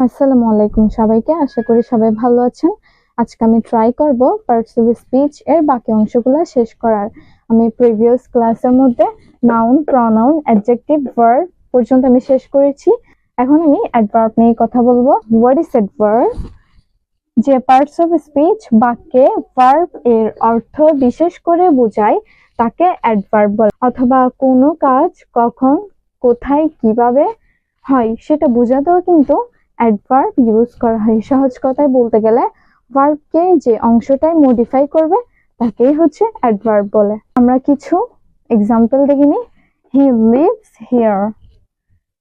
আসসালামু আলাইকুম সবাইকে। আশা করি সবাই ভালো আছেন। আজকে আমি ট্রাই করব পার্টস অফ স্পিচ এর বাকি অংশগুলো শেষ করার। আমি প্রিভিয়াস ক্লাসের মধ্যে নাউন, প্রনাউন, অ্যাডজেক্টিভ, ভার্ব পর্যন্ত আমি শেষ করেছি। এখন আমি অ্যাডভার্ব নিয়ে কথা বলবো। What is adverb? যে পার্টস অফ স্পিচ বাক্যে ভার্ব এর অর্থ বিশেষ করে বোঝায় তাকে অ্যাডভার্ব বলে, অথবা কোনো কাজ কখন, কোথায়, কিভাবে হয় সেটা বোঝাতেও কিন্তু অ্যাডভার্ব ইউজ করা হয়। সহজ কথায় বলতে গেলে ভার্বকে যে অংশটাই মডিফাই করবে তাকেই হচ্ছে অ্যাডভার্ব বলে। আমরা কিছু এক্সাম্পল দেখে নিই। He lives here.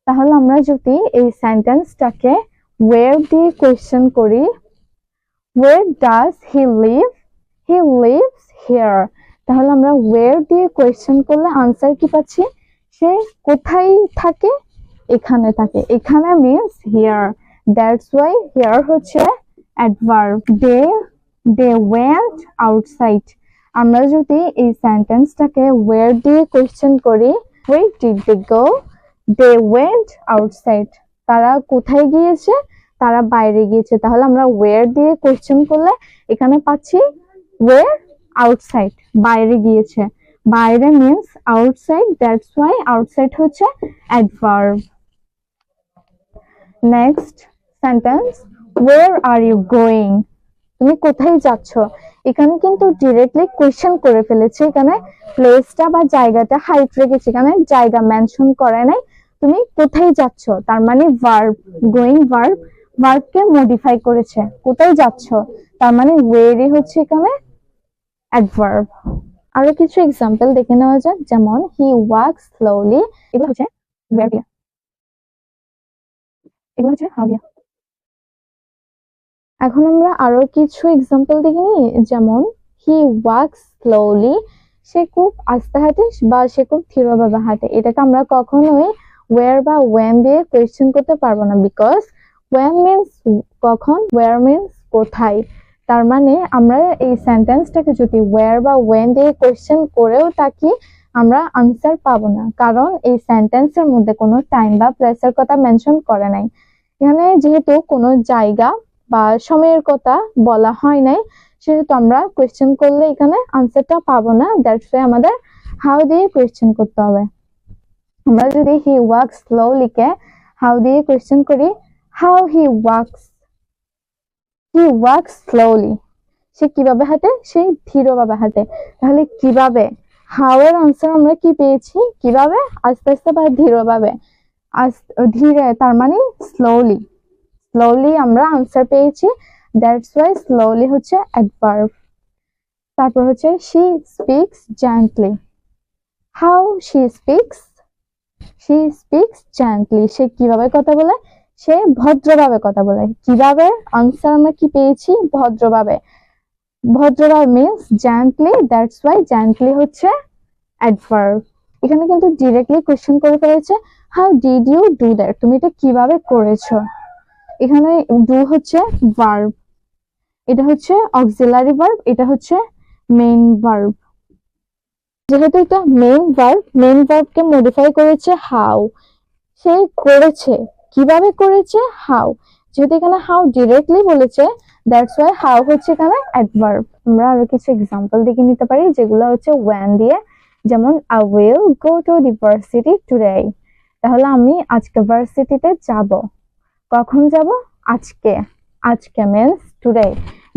তাহলে আমরা যদি এই সেন্টেন্সটাকে ওয়্যার দিয়ে কোয়েশ্চেন করি, where does he live? He lives here. তাহলে আমরা where দিয়ে কোয়েশ্চেন করলে আনসার কি পাচ্ছি? সে কোথায় থাকে? এখানে থাকে। এখানে means here. That's why here হচ্ছে adverb. They went outside. আমরা যদি এই সেন্টেন্সটাকে where দিয়ে কোয়েশ্চেন করি, where did they go? They went outside. তারা কোথায় গিয়েছে? তারা বাইরে গিয়েছে। তাহলে আমরা where দিয়ে কোয়েশ্চেন করলে এখানে পাচ্ছি where, outside, বাইরে গিয়েছে। বাইরে means outside, that's why outside হচ্ছে adverb. Next sentence, where are you going? তুমি কোথায় যাচ্ছ? এখানে কিন্তু ডিরেক্টলি কোয়েশ্চেন করে ফেলেছে। এখানে প্লেসটা বা জায়গাটা হাইট রেখেছে, এখানে জায়গা মেনশন করে নাই। তুমি কোথায় যাচ্ছ তার মানে ভার্ব, গোয়িং ভার্ব, ভার্বকে মডিফাই করেছে। কোথায় যাচ্ছ তার মানে ওয়েরই হচ্ছে এখানে অ্যাডভার্ব। আরো কিছু এক্সাম্পল দেখে নেওয়া যাক, যেমন হি ওয়াকস স্লোলি, এগুলো হচ্ছে ওয়্যার দিয়া, এগুলো হচ্ছে হাউ দিয়া। এখন আমরা আরো কিছু এক্সাম্পল দেখে নিই, যেমন হি ওয়াকস স্লোলি, সে খুব আস্তে হাঁটে বা সে খুব ধীরভাবে হাঁটে। এটাকে আমরা কখনোই ওয়্যার বা ওয়েন দিয়ে কোয়েশ্চেন করতে পারবো না, বিকজ ওয়েন মিন্স কখন, ওয়্যার মিন্স কোথায়। তার মানে আমরা এই সেন্টেন্সটাকে যদি ওয়্যার বা ওয়েন দিয়ে কোয়েশ্চেন করেও থাকি আমরা আনসার পাবো না, কারণ এই সেন্টেন্সের মধ্যে কোনো টাইম বা প্লেসের কথা মেনশন করে নাই। এখানে যেহেতু কোনো জায়গা বা সময়ের কথা বলা হয় নাই, সেহেতু আমরা কোয়েশ্চেন করলে এখানে আনসারটা পাবো না। দ্যাটস ওয়াই আমাদের হাউ দিয়ে কোয়েশ্চেন করতে হবে। আমরা যদি হি ওয়াকস স্লোলিকে হাউ দিয়ে কোয়েশ্চেন করি, হাউ হি ওয়াকস স্লোলি, সে কিভাবে হাঁটে? সে ধীরভাবে হাঁটে। তাহলে কিভাবে, হাউ এর আনসার আমরা কি পেয়েছি? কিভাবে, আস্তে আস্তে বা ধীরভাবে। ধীরে তার মানে স্লোলি, স্লোলি আমরা আনসার পেয়েছি। দ্যাটস ওয়াই স্লোলি হচ্ছে অ্যাডভার্ব। তারপর হচ্ছে she speaks gently. How she speaks? She speaks gently. সে কিভাবে কথা বলে? সে ভদ্রভাবে কথা বলে। কিভাবে, আনসার আমরা কি পেয়েছি? ভদ্রভাবে। ভদ্রভাবে means gently, that's why gently হচ্ছে অ্যাডভার্ব। এখানে কিন্তু ডিরেক্টলি কোয়েশ্চেন করে ফেলেছে, how did you do that? তুমি এটা কিভাবে করেছো? এখানে ডু হচ্ছে ভার্ব, এটা হচ্ছে অক্সিলারি ভার্ব, এটা হচ্ছে মেইন ভার্ব। যেহেতু এটা মেইন ভার্ব, মেইন ভার্বকে মডিফাই করেছে হাউ। সে করেছে, কিভাবে করেছে? হাউ। যেহেতু এখানে হাউ ডিরেক্টলি বলেছে, দ্যাটস ওয়াই হাউ হচ্ছে এখানে অ্যাডভার্ব। আমরা আরো কিছু এক্সাম্পল দেখে নিতে পারি যেগুলো হচ্ছে ওয়েন দিয়ে, যেমন I will go to the varsity today. তাহলে আমি আজকে ভার্সিটিতে যাব। কখন যাব? আজকে। আজকে মিন্স টুডে।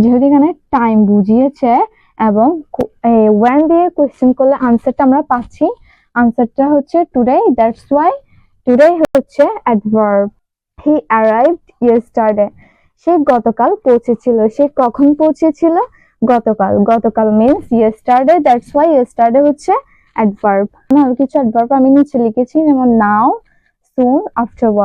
যেহেতু এখানে টাইম বুঝিয়েছে এবং ওয়েন দিয়ে কোয়েশ্চেন করলে আনসারটা আমরা পাচ্ছি, আনসারটা হচ্ছে টুডে, দ্যাটস ওয়াই টুডে হচ্ছে অ্যাডভার্ব। হি অ্যারাইভড ইয়েস্টারডে, সে গতকাল পৌঁছেছিল। সে কখন পৌঁছেছিল? গতকাল। গতকাল means yesterday, that's why yesterday হচ্ছে অ্যাডভার্ব। আর কিছু অ্যাডভার্ব আমি নিচে লিখেছি, যেমন নাও, সুন, আফটারওয়ার্ড।